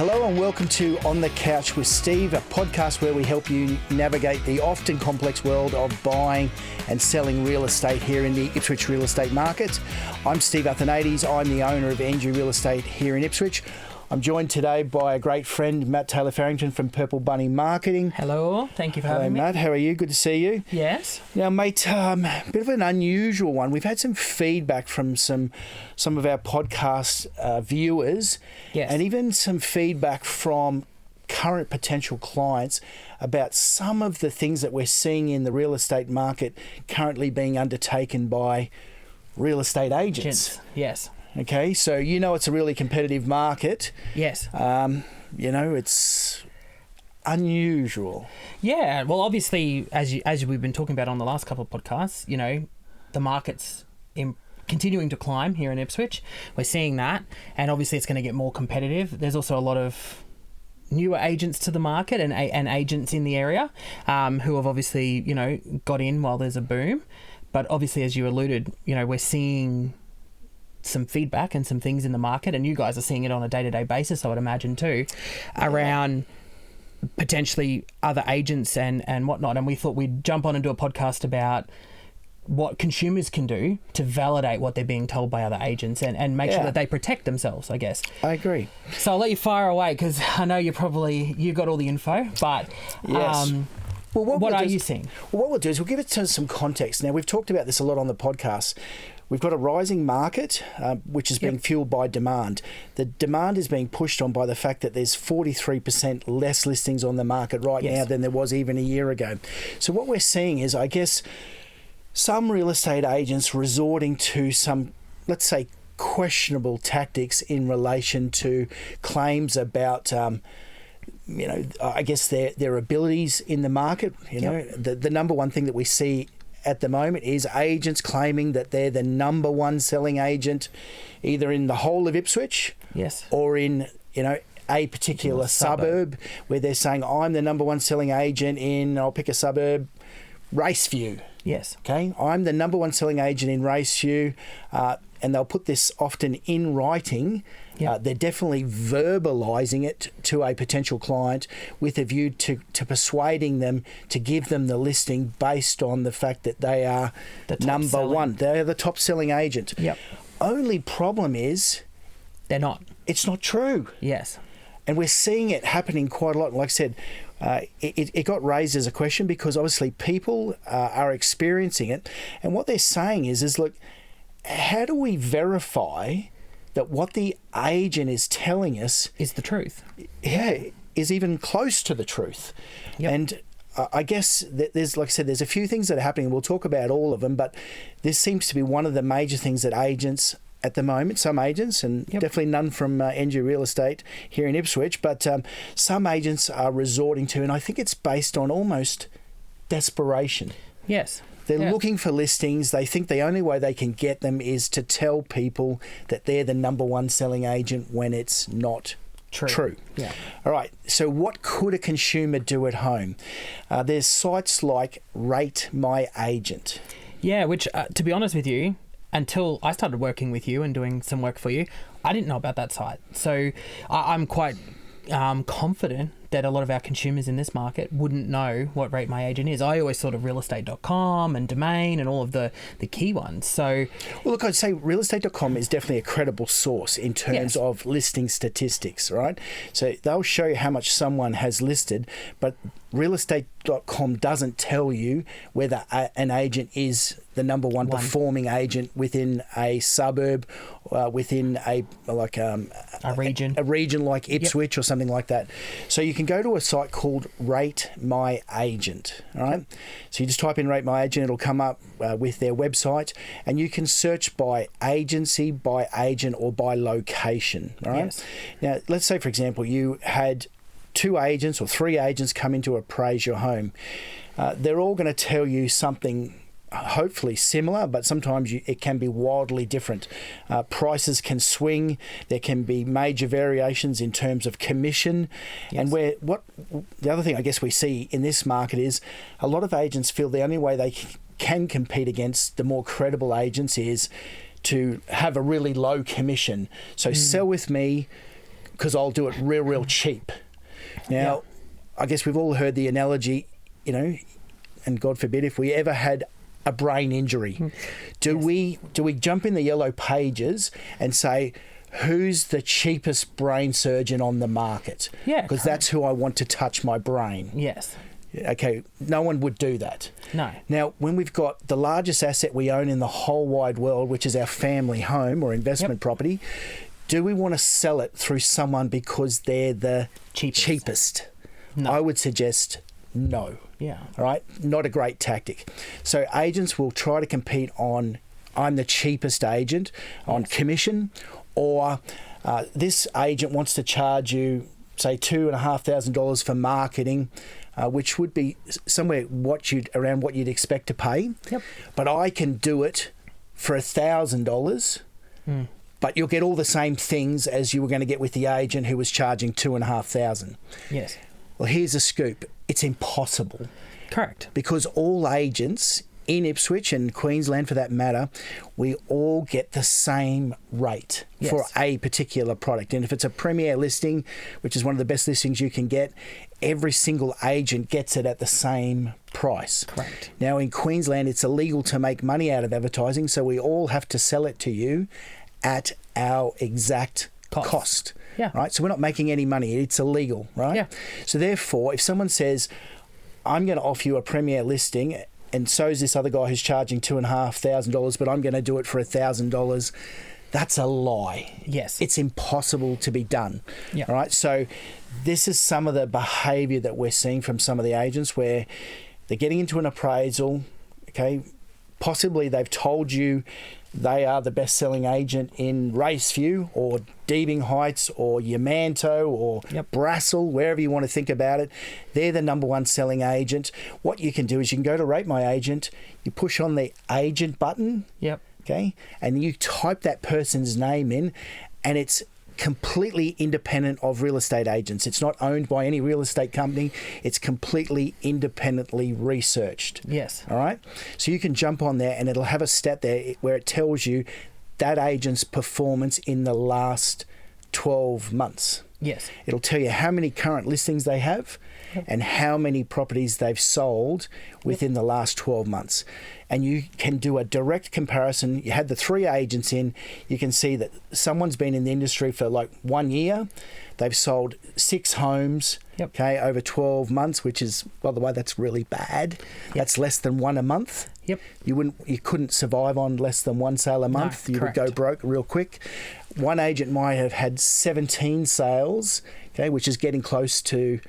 Hello and welcome to On the Couch with Steve, a podcast where we help you navigate the often complex world of buying and selling real estate here in the Ipswich real estate market. I'm Steve Athanates. I'm the owner of NG Real Estate here in Ipswich. I'm joined today by a great friend, Matt Taylor-Farrington from Purple Bunny Marketing. Hello, thank you for having me. Matt, how are you? Good to see you. Yes. Now, mate, a bit of an unusual one. We've had some feedback from some of our podcast viewers, Yes. and even some feedback from current potential clients about some of the things that we're seeing in the real estate market currently being undertaken by real estate agents. Yes. Okay, so it's a really competitive market. Yes. It's unusual. Yeah. Well, obviously, as we've been talking about on the last couple of podcasts, the market's continuing to climb here in Ipswich. We're seeing that, and obviously, it's going to get more competitive. There's also a lot of newer agents to the market and agents in the area who have obviously got in while there's a boom. But obviously, as you alluded, we're seeing some feedback and some things in the market, and you guys are seeing it on a day-to-day basis, I would imagine too, around potentially other agents and whatnot. And we thought we'd jump on and do a podcast about what consumers can do to validate what they're being told by other agents and make sure that they protect themselves, I guess. I agree. So I'll let you fire away, because I know you've got all the info, but yes. Well, what are you seeing? Well, what we'll do is we'll give it some context. Now, we've talked about this a lot on the podcast. We've got a rising market, which is being fueled by demand. The demand is being pushed on by the fact that there's 43% less listings on the market right now than there was even a year ago. So what we're seeing is, I guess, some real estate agents resorting to some, let's say, questionable tactics in relation to claims about I guess their abilities in the market. The number one thing that we see at the moment is agents claiming that they're the number one selling agent either in the whole of Ipswich or in a particular suburb, where they're saying, I'm the number one selling agent in, I'll pick a suburb, Raceview. Yes. Okay, I'm the number one selling agent in Raceview, and they'll put this often in writing. They're definitely verbalising it to a potential client with a view to persuading them to give them the listing based on the fact that they are the number one. They're the top selling agent. Yep. Only problem is they're not. It's not true. Yes. And we're seeing it happening quite a lot. Like I said, it got raised as a question because obviously people are experiencing it. And what they're saying is look, how do we verify that what the agent is telling us is the truth? Is even close to the truth. Yep. And I guess there's, like I said, there's a few things that are happening. We'll talk about all of them, but this seems to be one of the major things that agents at the moment, some agents, and definitely none from NG Real Estate here in Ipswich, but some agents are resorting to, and I think it's based on almost desperation. Yes. They're looking for listings. They think the only way they can get them is to tell people that they're the number one selling agent when it's not true. Yeah. All right. So what could a consumer do at home? There's sites like Rate My Agent. Yeah, which, to be honest with you, until I started working with you and doing some work for you, I didn't know about that site. So I'm quite confident that a lot of our consumers in this market wouldn't know what Rate My Agent is. I always thought of realestate.com and Domain and all of the key ones. So, well, look, I'd say realestate.com is definitely a credible source in terms of listing statistics, right? So they'll show you how much someone has listed, but realestate.com doesn't tell you whether an agent is the number one performing agent within a suburb, within a region like Ipswich or something like that. So you can go to a site called Rate My Agent. All right. So you just type in Rate My Agent, it'll come up with their website, and you can search by agency, by agent, or by location. All right. Yes. Now, let's say, for example, you had 2 agents or 3 agents come in to appraise your home. They're all going to tell you something hopefully similar, but sometimes it can be wildly different. Prices can swing. There can be major variations in terms of commission. And the other thing I guess we see in this market is a lot of agents feel the only way they can compete against the more credible agents is to have a really low commission. So sell with me, because I'll do it real cheap. Now, I guess we've all heard the analogy, and God forbid if we ever had a brain injury, do we jump in the yellow pages and say, who's the cheapest brain surgeon on the market? Yeah, because that's who I want to touch my brain. Yes. Okay, no one would do that. No. Now, when we've got the largest asset we own in the whole wide world, which is our family home or investment property, do we want to sell it through someone because they're the cheapest? No. I would suggest no. Yeah. All right? Not a great tactic. So agents will try to compete on, I'm the cheapest agent, on commission, or this agent wants to charge you, say, $2,500 for marketing, which would be somewhere around what you'd expect to pay. Yep. But I can do it for $1,000, but you'll get all the same things as you were going to get with the agent who was charging $2,500. Yes. Well, here's a scoop. It's impossible. Correct. Because all agents in Ipswich and Queensland, for that matter, we all get the same rate for a particular product. And if it's a premier listing, which is one of the best listings you can get, every single agent gets it at the same price. Correct. Now, in Queensland, it's illegal to make money out of advertising, so we all have to sell it to you at our exact cost. Yeah. Right? So we're not making any money. It's illegal, right? Yeah. So therefore, if someone says, I'm going to offer you a premier listing, and so is this other guy who's charging $2,500, but I'm going to do it for $1,000, that's a lie. Yes. It's impossible to be done. Yeah. All right. So this is some of the behaviour that we're seeing from some of the agents where they're getting into an appraisal, okay, possibly they've told you they are the best-selling agent in Raceview or Deebing Heights or Yamanto or Brassel, wherever you want to think about it. They're the number one selling agent. What you can do is you can go to Rate My Agent, you push on the agent button, okay, and you type that person's name in, and it's completely independent of real estate agents. It's not owned by any real estate company. It's completely independently researched. Yes. All right? So you can jump on there and it'll have a stat there where it tells you that agent's performance in the last 12 months. Yes. It'll tell you how many current listings they have and how many properties they've sold within the last 12 months. And you can do a direct comparison. You had the 3 agents in. You can see that someone's been in the industry for like 1 year. They've sold 6 homes, okay, over 12 months, which is, by the way, that's really bad. That's less than 1 a month. You couldn't survive on less than 1 sale a month. No, you would go broke real quick. One agent might have had 17 sales, okay, which is getting close to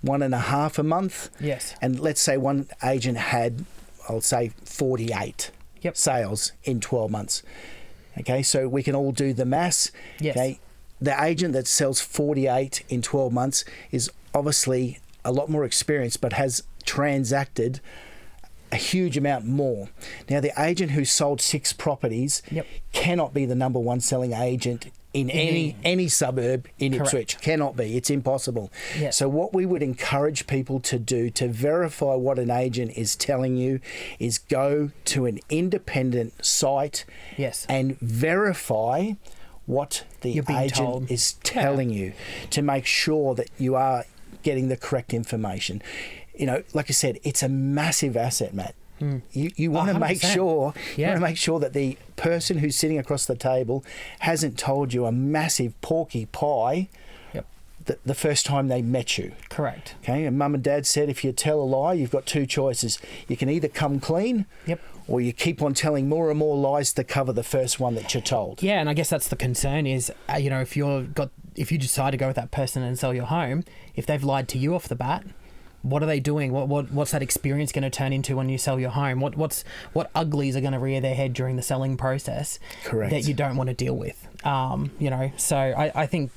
1.5 a month. Yes. And let's say one agent had, I'll say, 48 sales in 12 months. Okay, so we can all do the maths. Yes. Okay, the agent that sells 48 in 12 months is obviously a lot more experienced, but has transacted a huge amount more. Now, the agent who sold 6 properties cannot be the number one selling agent in any suburb in Ipswich. Cannot be. It's impossible. So what we would encourage people to do to verify what an agent is telling you is go to an independent site and verify what the agent is telling you to make sure that you are getting the correct information. You know, like I said, it's a massive asset, Matt. You want to make sure that the person who's sitting across the table hasn't told you a massive porky pie the first time they met you. Correct. Okay, and Mum and Dad said if you tell a lie, you've got 2 choices. You can either come clean or you keep on telling more and more lies to cover the first one that you're told. Yeah, and I guess that's the concern is, if you decide to go with that person and sell your home, if they've lied to you off the bat, what are they doing? What's that experience going to turn into when you sell your home? What uglies are going to rear their head during the selling process? Correct. That you don't want to deal with. So I think,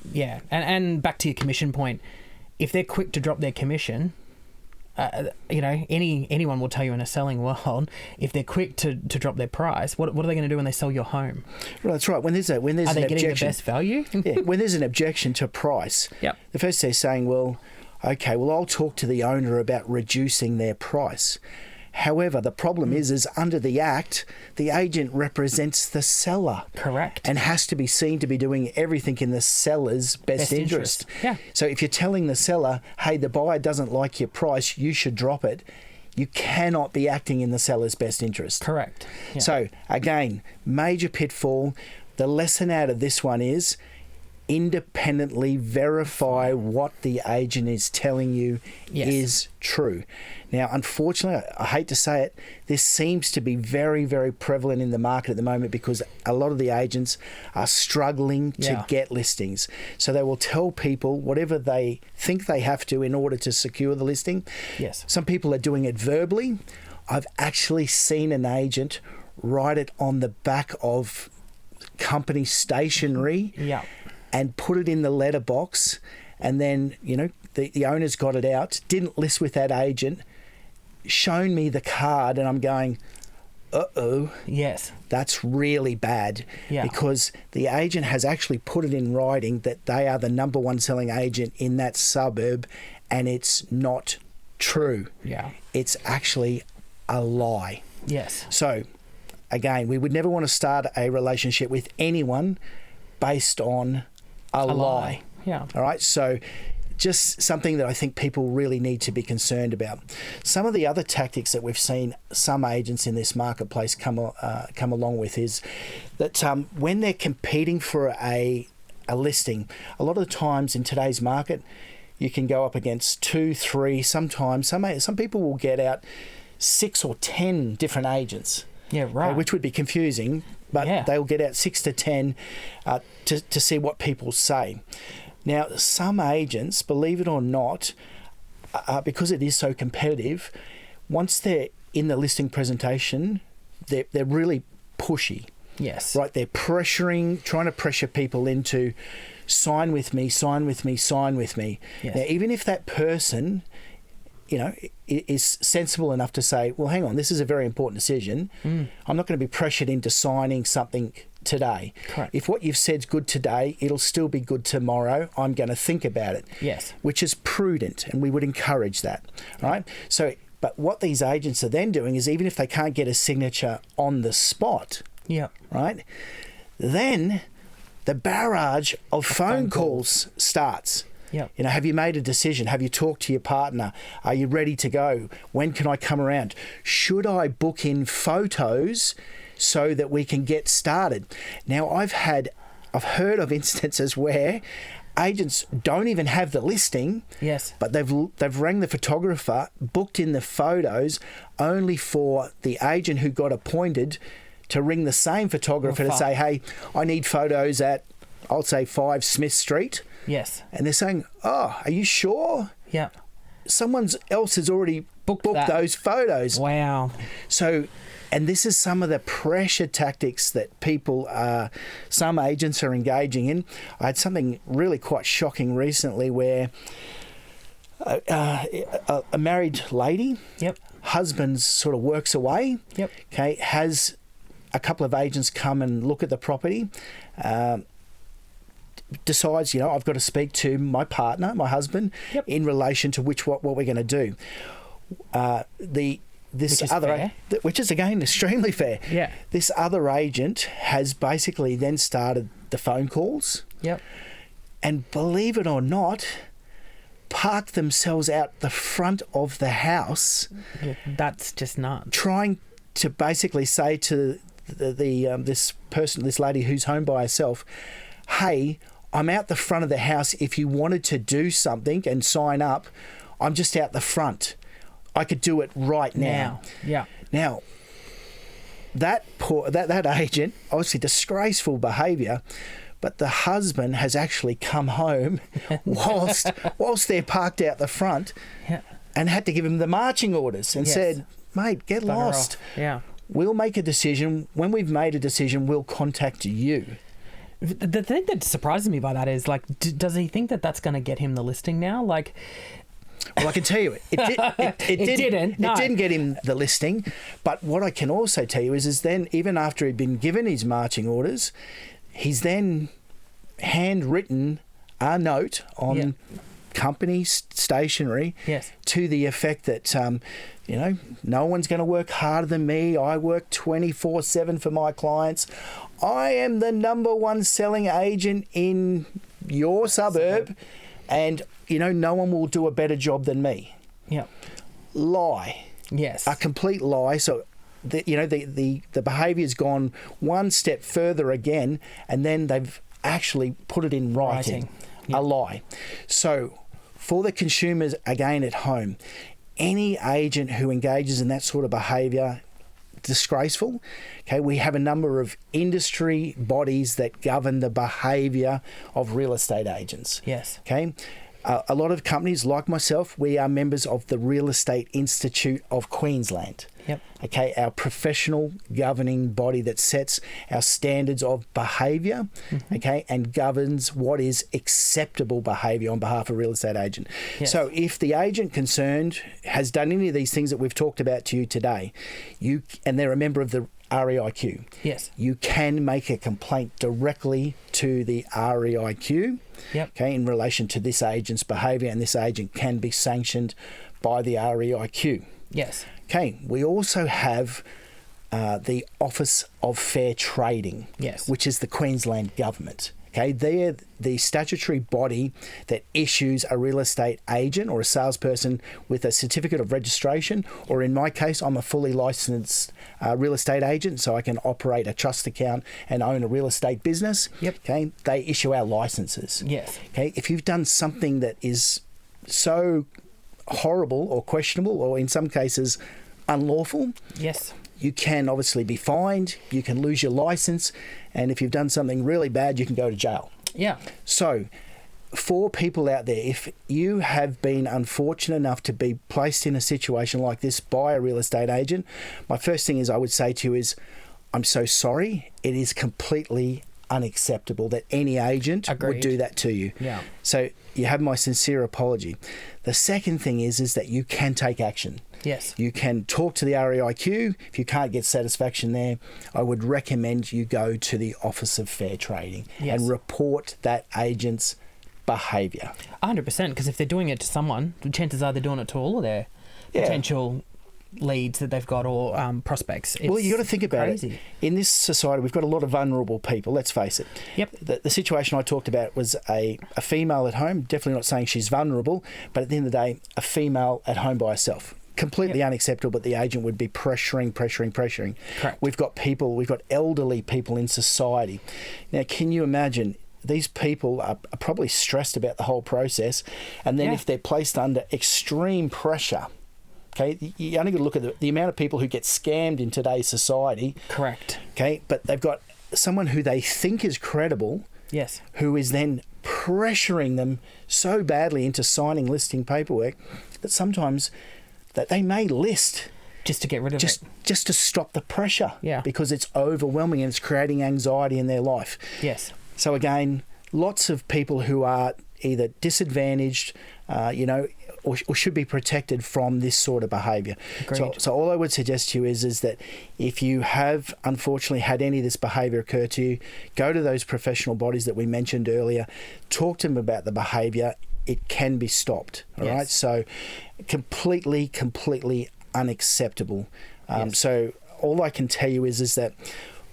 and back to your commission point, if they're quick to drop their commission, anyone will tell you in a selling world, if they're quick to drop their price, what are they going to do when they sell your home? Well, that's right. When there's are they an getting objection, the best value? when there's an objection to price, the first they're saying, well, okay, well, I'll talk to the owner about reducing their price. However, the problem is under the Act, the agent represents the seller. Correct. And has to be seen to be doing everything in the seller's best interest. Yeah. So if you're telling the seller, hey, the buyer doesn't like your price, you should drop it, you cannot be acting in the seller's best interest. Correct. Yeah. So, again, major pitfall. The lesson out of this one is independently verify what the agent is telling you is true. Now, unfortunately, I hate to say it, this seems to be very, very prevalent in the market at the moment because a lot of the agents are struggling to get listings. So they will tell people whatever they think they have to in order to secure the listing. Yes. Some people are doing it verbally. I've actually seen an agent write it on the back of company stationery and put it in the letterbox, and then, the owner's got it out, didn't list with that agent, shown me the card, and I'm going, uh-oh. Yes. That's really bad because the agent has actually put it in writing that they are the number one selling agent in that suburb, and it's not true. Yeah. It's actually a lie. Yes. So, again, we would never want to start a relationship with anyone based on a lie. Yeah. All right. So just something that I think people really need to be concerned about. Some of the other tactics that we've seen some agents in this marketplace come along with is that when they're competing for a listing, a lot of the times in today's market, you can go up against 2, 3, sometimes some people will get out 6 or 10 different agents. Yeah, right. Which would be confusing, but they'll get out 6 to 10 to see what people say. Now, some agents, believe it or not, because it is so competitive, once they're in the listing presentation, they're really pushy. Yes. Right? They're trying to pressure people into sign with me, sign with me, sign with me. Yes. Now, even if that person, is sensible enough to say, well, hang on, this is a very important decision. I'm not going to be pressured into signing something today. Correct. If what you've said's good today, it'll still be good tomorrow. I'm going to think about it. Yes. Which is prudent, and we would encourage that. Right? So, but what these agents are then doing is, even if they can't get a signature on the spot, right, then the barrage of phone calls starts. Yep. Have you made a decision? Have you talked to your partner? Are you ready to go? When can I come around? Should I book in photos so that we can get started? Now, I've heard of instances where agents don't even have the listing. Yes. But they've rang the photographer, booked in the photos, only for the agent who got appointed to ring the same photographer to say, hey, I need photos at, I'll say 5 Smith Street. Yes. And they're saying, oh, are you sure? Yeah. Someone else has already booked those photos. Wow. So, and this is some of the pressure tactics that some agents are engaging in. I had something really quite shocking recently where a married lady, husband sort of works away, okay, has a couple of agents come and look at the property, decides, I've got to speak to my partner, my husband, in relation to what we're going to do. Which is again extremely fair. Yeah. This other agent has basically then started the phone calls. Yep. And believe it or not, parked themselves out the front of the house. That's just nuts. Trying to basically say to this lady who's home by herself, hey, I'm out the front of the house. If you wanted to do something and sign up, I'm just out the front. I could do it right now. Yeah. Now, that agent, obviously disgraceful behaviour, but the husband has actually come home whilst they're parked out the front and had to give him the marching orders and said, mate, get lost. Yeah. We'll make a decision. When we've made a decision, we'll contact you. The thing that surprises me by that is, does he think that that's going to get him the listing now? Well, I can tell you, it didn't get him the listing. But what I can also tell you is then, even after he'd been given his marching orders, he's then handwritten a note on company stationery Yes. to the effect that, no one's going to work harder than me. I work 24/7 for my clients. I am the number one selling agent in your suburb, and, no one will do a better job than me. Yeah. Lie. Yes. A complete lie. So, the behaviour's gone one step further again, and then they've actually put it in writing. Yep. A lie. So, for the consumers, again, at home, any agent who engages in that sort of behaviour, disgraceful. Okay, we have a number of industry bodies that govern the behaviour of real estate agents. Yes. Okay. A lot of companies like myself, we are members of the Real Estate Institute of Queensland. Yep. Okay, our professional governing body that sets our standards of behaviour, okay, and governs what is acceptable behaviour on behalf of a real estate agent. Yes. So if the agent concerned has done any of these things that we've talked about to you today, and they're a member of the REIQ, Yes. you can make a complaint directly to the REIQ, Yep. okay, in relation to this agent's behaviour, and this agent can be sanctioned by the REIQ. Yes. Okay, we also have the Office of Fair Trading, Yes. which is the Queensland government. Okay, they're the statutory body that issues a real estate agent or a salesperson with a certificate of registration, or in my case, I'm a fully licensed real estate agent, so I can operate a trust account and own a real estate business. Yep. Okay, they issue our licenses. Yes. Okay, if you've done something that is so horrible or questionable, or in some cases unlawful, Yes. you can obviously be fined, you can lose your license, and if you've done something really bad, you can go to jail. Yeah. So, for people out there, if you have been unfortunate enough to be placed in a situation like this by a real estate agent, my first thing is I would say to you is, I'm so sorry. It is completely unacceptable that any agent Agreed. would do that to you. Yeah. So you have my sincere apology. The second thing is that you can take action. Yes. You can talk to the REIQ. If you can't get satisfaction there, I would recommend you go to the Office of Fair Trading Yes. and report that agent's behaviour. 100%, because if they're doing it to someone, the chances are they're doing it to all of their potential leads that they've got, or prospects. Well, you got to think about crazy. it. In this society, we've got a lot of vulnerable people. Let's face it. Yep. The situation I talked about was a female at home. Definitely not saying she's vulnerable, but at the end of the day, a female at home by herself. Completely unacceptable, but the agent would be pressuring. Correct. We've got elderly people in society. Now, can you imagine? These people are probably stressed about the whole process, and then if they're placed under extreme pressure, okay, you only got to look at the amount of people who get scammed in today's society. Correct. Okay, but they've got someone who they think is credible, Yes. who is then pressuring them so badly into signing listing paperwork that sometimes that they may list Just to get rid of it. just to stop the pressure. Yeah. Because it's overwhelming and it's creating anxiety in their life. Yes. So again, lots of people who are either disadvantaged, or should be protected from this sort of behaviour. So all I would suggest to you is that if you have unfortunately had any of this behaviour occur to you, go to those professional bodies that we mentioned earlier, talk to them about the behaviour. It can be stopped. All right. So completely unacceptable. So all I can tell you is that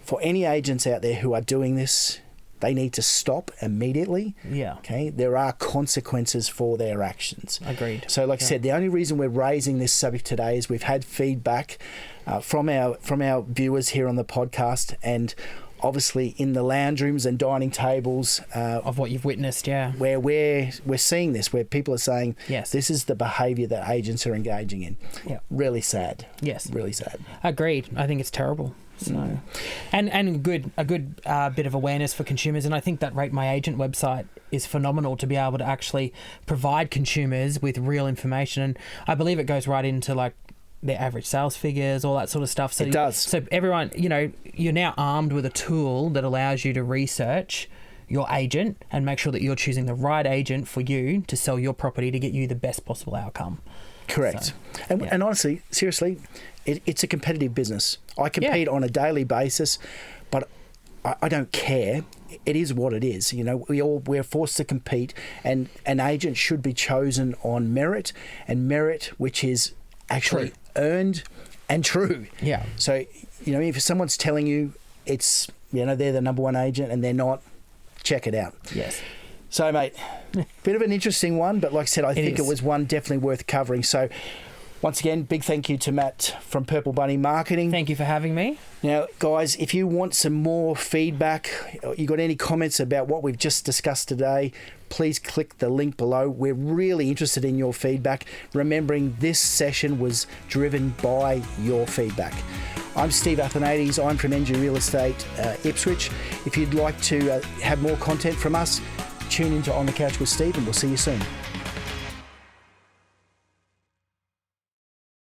for any agents out there who are doing this, they need to stop immediately. Yeah. Okay. There are consequences for their actions. Agreed. So, like I said, the only reason we're raising this subject today is we've had feedback from our viewers here on the podcast, and obviously in the lounge rooms and dining tables Of what you've witnessed, yeah. where we're seeing this, where people are saying, Yes. this is the behaviour that agents are engaging in. Yeah. Really sad. Yes. Really sad. Agreed. I think it's terrible. So, and a good bit of awareness for consumers, and I think that Rate My Agent website is phenomenal to be able to actually provide consumers with real information, and I believe it goes right into like their average sales figures, all that sort of stuff. So it does. So everyone, you're now armed with a tool that allows you to research your agent and make sure that you're choosing the right agent for you to sell your property to get you the best possible outcome. Correct. So, and honestly, seriously, it's a competitive business. I compete on a daily basis, but I don't care. it is what it is. You know, we're forced to compete, and an agent should be chosen on merit, and merit which is actually earned and true. Yeah. So, you know, if someone's telling you it's, you know, they're the number one agent and they're not, check it out. Yes. So, mate, bit of an interesting one, but like I said, I think it was one definitely worth covering. So, once again, big thank you to Matt from Purple Bunny Marketing. Thank you for having me. Now, guys, if you want some more feedback, you got any comments about what we've just discussed today, please click the link below. We're really interested in your feedback, remembering this session was driven by your feedback. I'm Steve Athanates. I'm from NG Real Estate Ipswich. If you'd like to have more content from us, tune into On the Couch with Steve, and we'll see you soon.